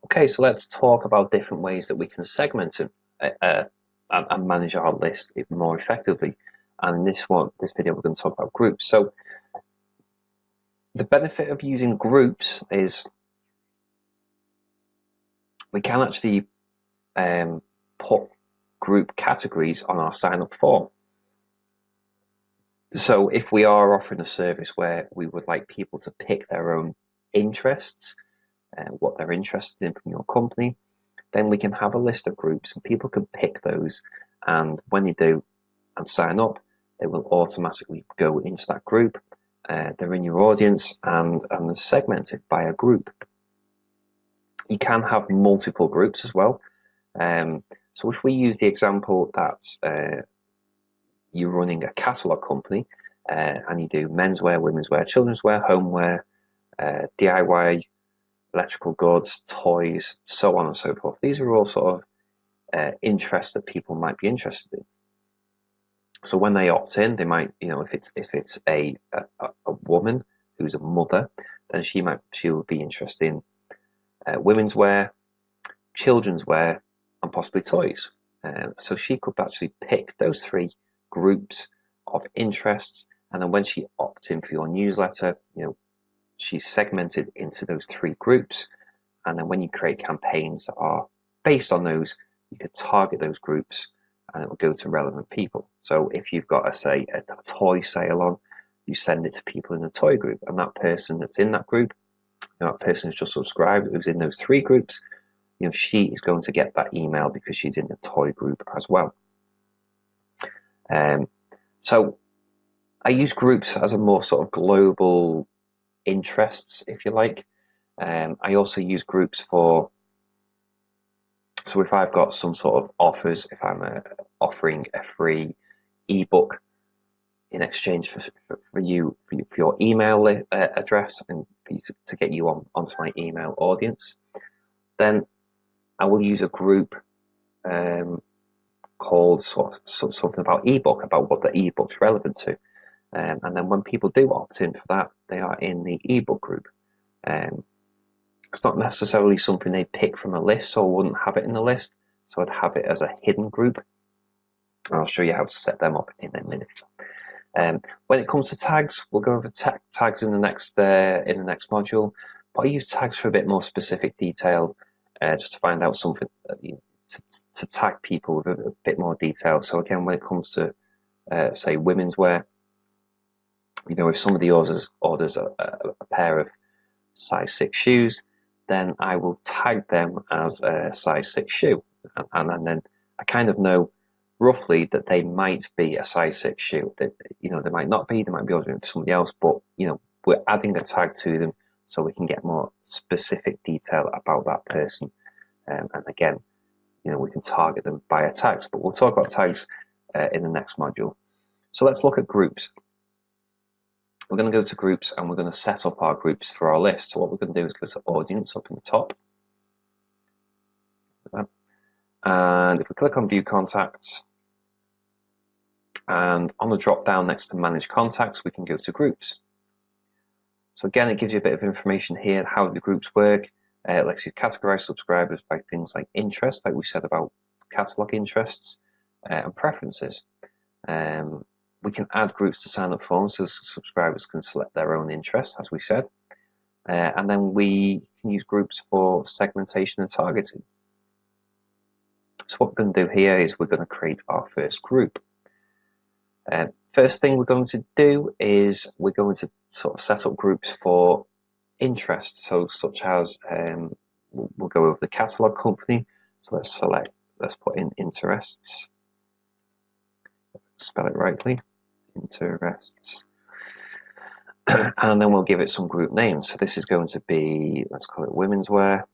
Okay, so let's talk about different ways that we can segment and manage our list more effectively. And in this video, we're going to talk about groups. So the benefit of using groups is we can actually put group categories on our sign-up form. So if we are offering a service where we would like people to pick their own interests, what they're interested in from your company, then we can have a list of groups and people can pick those, and when they do and sign up, they will automatically go into that group. They're in your audience and they're segmented by a group. You can have multiple groups as well. So if we use the example that you're running a catalog company and you do menswear, womenswear, children's wear, homeware, DIY, electrical goods, toys, so on and so forth. These are all sort of interests that people might be interested in. So when they opt in, they might, if it's a woman who's a mother, then she will be interested in women's wear, children's wear, and possibly toys. So she could actually pick those three groups of interests, and then when she opts in for your newsletter, she's segmented into those three groups, and then when you create campaigns that are based on those, you could target those groups and it will go to relevant people. So if you've got a toy sale on, you send it to people in the toy group, and that person that's in that group, that person who's just subscribed, who's in those three groups, she is going to get that email because she's in the toy group as well. So I use groups as a more sort of global interests, if you like. I also use groups so if I've got some sort of offers, if I'm offering a free ebook in exchange for your email address and for you to get you onto my email audience, then I will use a group called something about ebook, about what the ebook's relevant to. And then when people do opt in for that, they are in the ebook group. It's not necessarily something they pick from a list, so I wouldn't have it in the list. So I'd have it as a hidden group. And I'll show you how to set them up in a minute. When it comes to tags, we'll go over tags in the next module. But I use tags for a bit more specific detail, just to find out something to tag people with a bit more detail. So again, when it comes to say women's wear, if somebody orders a pair of size 6 shoes, then I will tag them as a size 6 shoe, and then I kind of know roughly that they might be a size 6 shoe. They might not be. They might be ordering for somebody else, but we're adding a tag to them so we can get more specific detail about that person. And again, we can target them via tags. But we'll talk about tags in the next module. So let's look at groups. We're going to go to groups and we're going to set up our groups for our list. So what we're going to do is go to audience up in the top. And if we click on view contacts, and on the drop down next to manage contacts, we can go to groups. So again, it gives you a bit of information here how the groups work. It lets you categorize subscribers by things like interests, like we said about catalog interests, and preferences. We can add groups to sign up forms so subscribers can select their own interests, as we said. And then we can use groups for segmentation and targeting. So what we're going to do here is we're going to create our first group. First thing we're going to do is we're going to sort of set up groups for interests. So such as, we'll go over the catalog company. So let's put in interests. Spell it rightly. Interests. And then we'll give it some group names. So this is going to be, let's call it women's wear,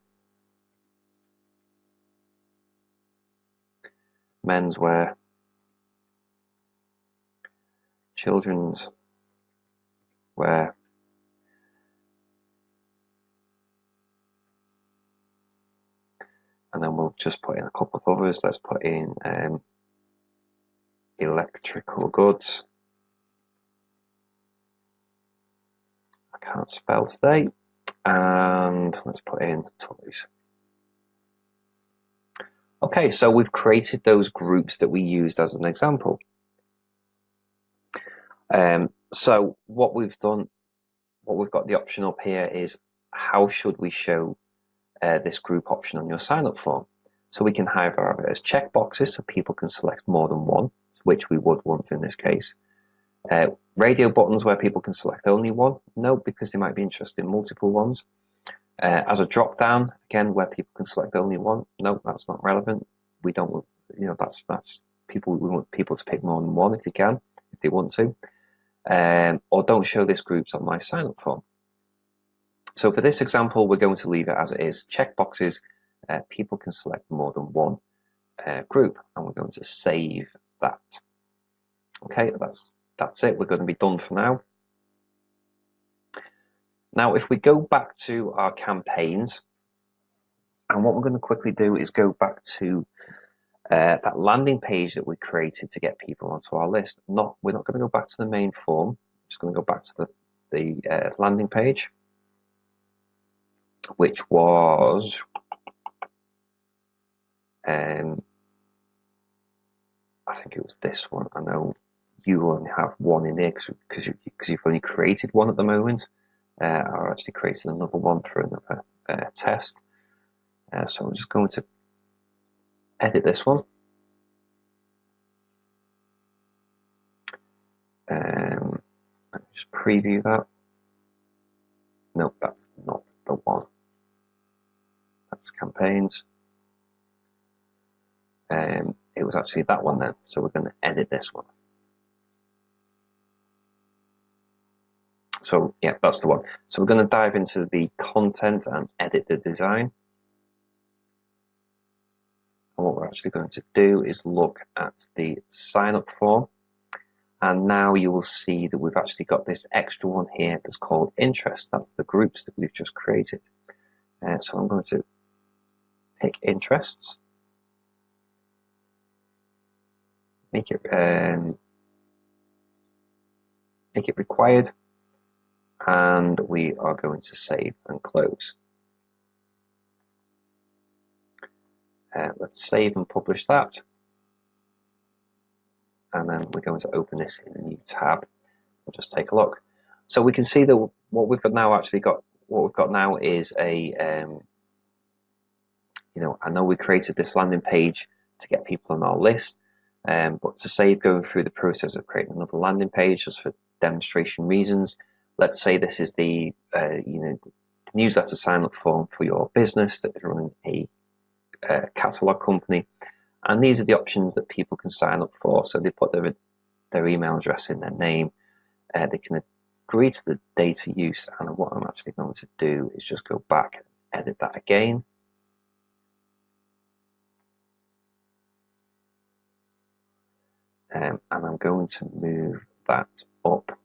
men's wear, children's wear, and then we'll just put in a couple of others. Let's put in electrical goods. I can't spell today. And let's put in toys. Okay, so we've created those groups that we used as an example. So what we've done, what we've got the option up here is how should we show this group option on your sign-up form. So we can either have it as checkboxes so people can select more than one, which we would want in this case. Radio buttons where people can select only one, no, because they might be interested in multiple ones. As a drop down, again, where people can select only one, no, that's not relevant. We don't, that's people. We want people to pick more than one if they can, if they want to, or don't show this groups on my sign-up form. So for this example, we're going to leave it as it is. Checkboxes, people can select more than one group, and we're going to save that. Okay, that's it. We're going to be done for now. Now, if we go back to our campaigns, and what we're going to quickly do is go back to that landing page that we created to get people onto our list. We're not going to go back to the main form. We're just going to go back to the landing page, which was I think it was this one. I know you only have one in there because you've only created one at the moment. I actually created another one for another test. So I'm just going to edit this one. Let me just preview that. No, that's not the one. That's campaigns. It was actually that one then. So we're going to edit this one. So yeah, that's the one. So we're going to dive into the content and edit the design. And what we're actually going to do is look at the sign up form. And now you will see that we've actually got this extra one here that's called interest. That's the groups that we've just created. So I'm going to pick interests. Make it required. And we are going to save and close. Let's save and publish that. And then we're going to open this in a new tab. We'll just take a look. So we can see that what we've now actually got, what we've got now is a, I know we created this landing page to get people on our list, but to save going through the process of creating another landing page just for demonstration reasons, let's say this is the the newsletter sign up form for your business that is running a catalog company, and these are the options that people can sign up for. So they put their email address in, their name, they can agree to the data use, and what I'm actually going to do is just go back and edit that again. And I'm going to move that up.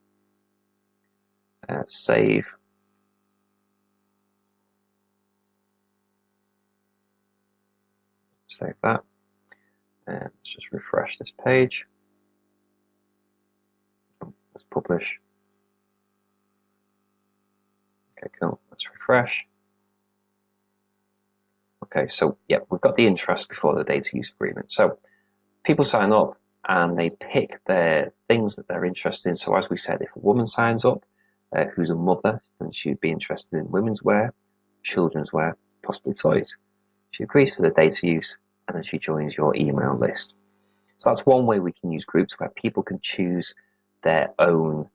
Save. Save that. Let's just refresh this page. Let's publish. Okay, cool. Let's refresh. Okay, so yeah, we've got the interest before the data use agreement. So people sign up and they pick their things that they're interested in. So as we said, if a woman signs up who's a mother, then she'd be interested in women's wear, children's wear, possibly toys. She agrees to the data use, and then she joins your email list. So that's one way we can use groups where people can choose their own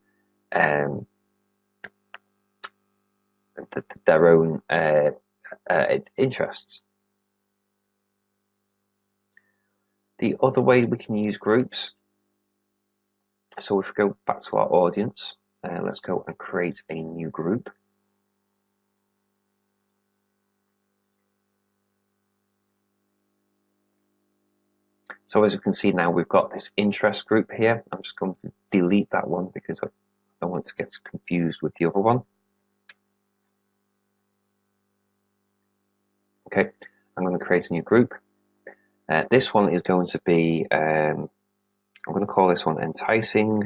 interests. The other way we can use groups, so if we go back to our audience, let's go and create a new group. So as you can see now, we've got this interest group here. I'm just going to delete that one because I don't want to get confused with the other one. Okay, I'm going to create a new group. This one is going to be, I'm going to call this one Enticing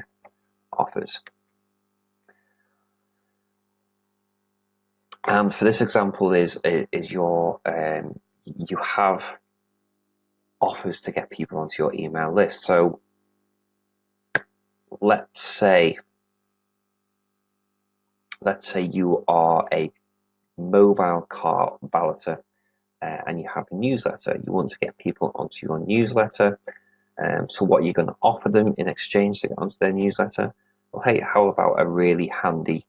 Offers. And for this example is your, you have offers to get people onto your email list. So let's say you are a mobile car valeter and you have a newsletter. You want to get people onto your newsletter. So what you're going to offer them in exchange to get onto their newsletter? Well, hey, how about a really handy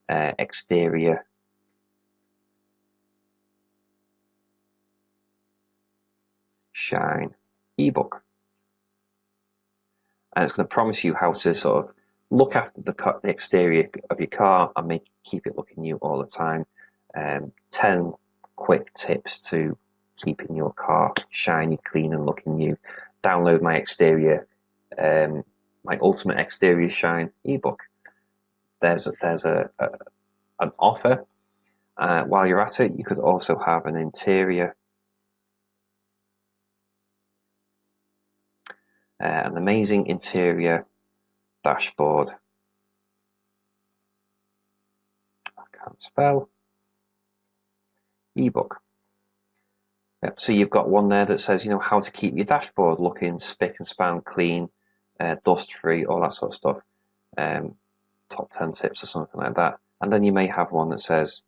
exterior shine ebook? And it's going to promise you how to sort of look after the exterior of your car and keep it looking new all the time. 10 quick tips to keeping your car shiny, clean, and looking new. Download my exterior, my ultimate exterior shine ebook. There's an offer. While you're at it, you could also have an interior, an amazing interior dashboard. I can't spell. Ebook. Yep. So you've got one there that says, how to keep your dashboard looking spick and span clean, dust free, all that sort of stuff. Top 10 tips or something like that. And then you may have one that says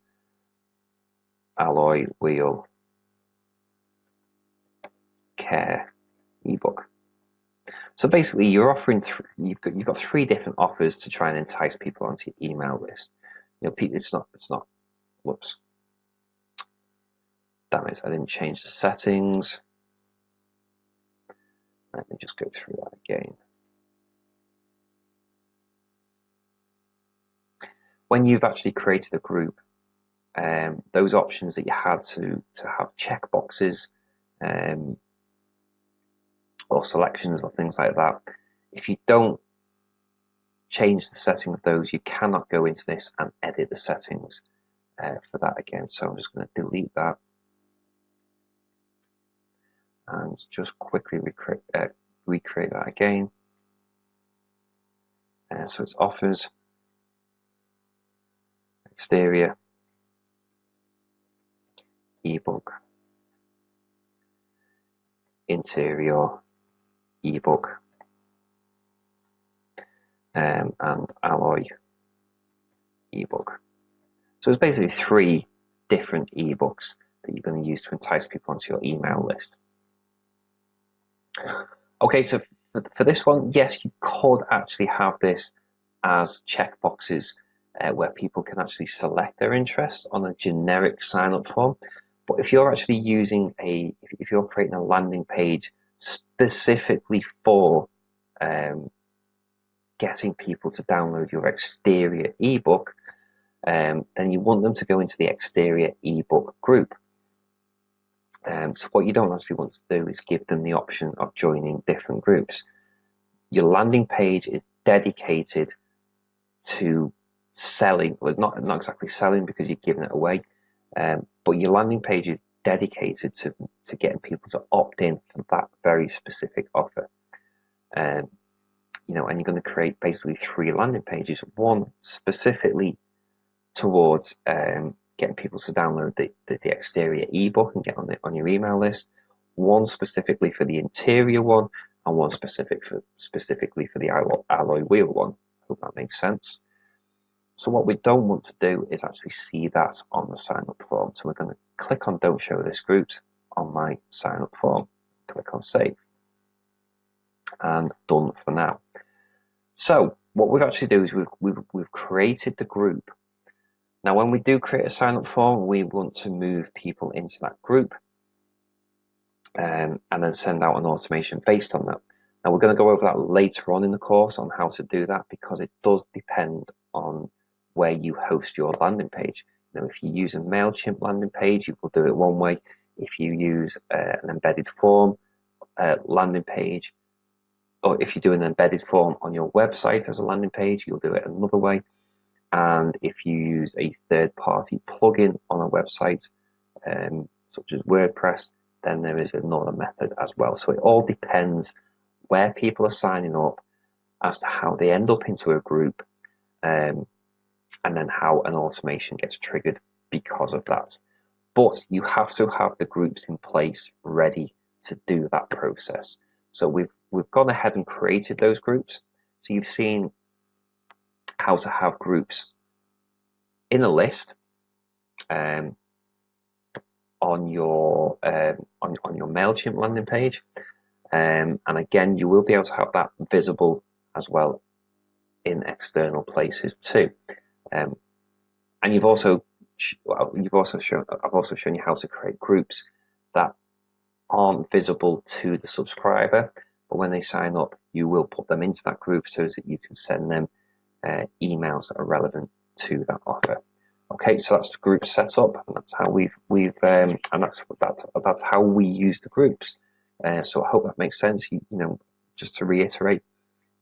alloy wheel care ebook. So basically, you're offering you've got 3 different offers to try and entice people onto your email list. It's not. Whoops. Damn it! I didn't change the settings. Let me just go through that again. When you've actually created a group, those options that you had to have checkboxes or selections or things like that, if you don't change the setting of those, you cannot go into this and edit the settings for that again. So I'm just going to delete that and just quickly recreate that again. So it's offers, exterior, ebook, interior, ebook, and alloy ebook. So it's basically 3 different ebooks that you're going to use to entice people onto your email list. Okay, so for this one, yes, you could actually have this as checkboxes where people can actually select their interests on a generic sign-up form. But if you're actually if you're creating a landing page specifically for getting people to download your exterior ebook, then you want them to go into the exterior ebook group. So what you don't actually want to do is give them the option of joining different groups. Your landing page is dedicated to selling, well, not exactly selling because you're giving it away, but your landing page is dedicated to getting people to opt in for that very specific offer. And you're going to create basically 3 landing pages, one specifically towards getting people to download the exterior ebook and get on your email list, one specifically for the interior one, and one specifically for the alloy wheel one. Hope that makes sense. So what we don't want to do is actually see that on the sign up form. So we're going to click on Don't Show This Groups on my sign up form, click on Save, and done for now. So what we've actually do is we've created the group. Now, when we do create a sign-up form, we want to move people into that group and then send out an automation based on that. Now, we're going to go over that later on in the course on how to do that because it does depend on where you host your landing page. If you use a Mailchimp landing page, you will do it one way. If you use an embedded form landing page, or if you do an embedded form on your website as a landing page, you'll do it another way. And if you use a third-party plugin on a website, such as WordPress, then there is another method as well. So it all depends where people are signing up as to how they end up into a group, and then how an automation gets triggered because of that. But you have to have the groups in place ready to do that process. So we've gone ahead and created those groups. So you've seen how to have groups in a list on your Mailchimp landing page, and again, you will be able to have that visible as well in external places too. And I've also shown you how to create groups that aren't visible to the subscriber, but when they sign up, you will put them into that group so that you can send them emails that are relevant to that offer. Okay, so that's the group setup, and that's how that's how we use the groups. So I hope that makes sense. Just to reiterate,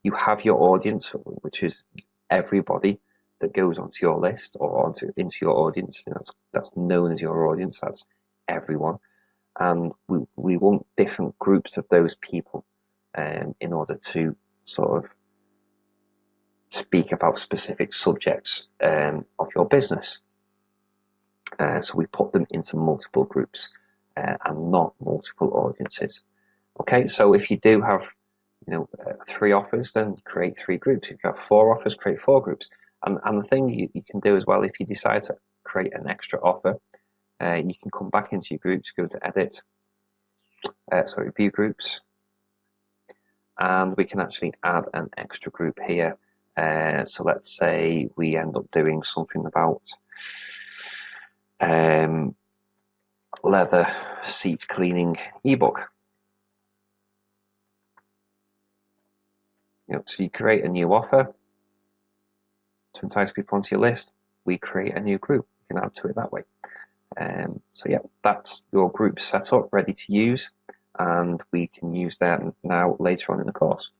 you have your audience, which is everybody that goes onto your list or into your audience. That's known as your audience. That's everyone, and we want different groups of those people in order to sort of speak about specific subjects of your business. So we put them into multiple groups and not multiple audiences. Okay, so if you do have 3 offers, then create 3 groups. If you have 4 offers, create 4 groups. And the thing you can do as well, if you decide to create an extra offer, you can come back into your groups, go to edit, view groups, and we can actually add an extra group here. So let's say we end up doing something about leather seat cleaning ebook. So you create a new offer to entice people onto your list. We create a new group. You can add to it that way. So yeah, that's your group set up, ready to use, and we can use that now later on in the course.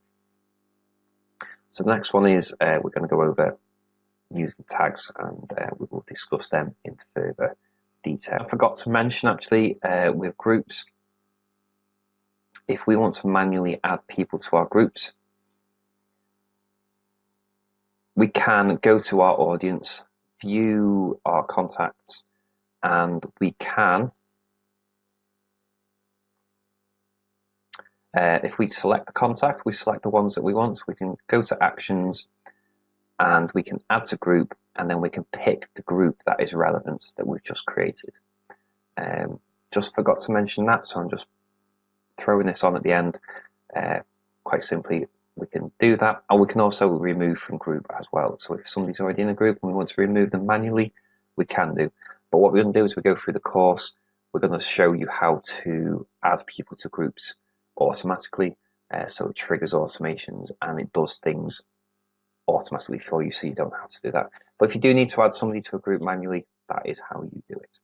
So the next one is we're going to go over using tags, and we will discuss them in further detail. I forgot to mention actually with groups, if we want to manually add people to our groups, we can go to our audience, view our contacts, and we can, if we select the contact, we select the ones that we want, so we can go to actions and we can add to group, and then we can pick the group that is relevant that we've just created. Just forgot to mention that, so I'm just throwing this on at the end. Quite simply, we can do that, and we can also remove from group as well. So if somebody's already in a group and we want to remove them manually, we can do. But what we're going to do is we go through the course, we're going to show you how to add people to groups automatically. So it triggers automations and it does things automatically for you, so you don't have to do that. But if you do need to add somebody to a group manually, that is how you do it.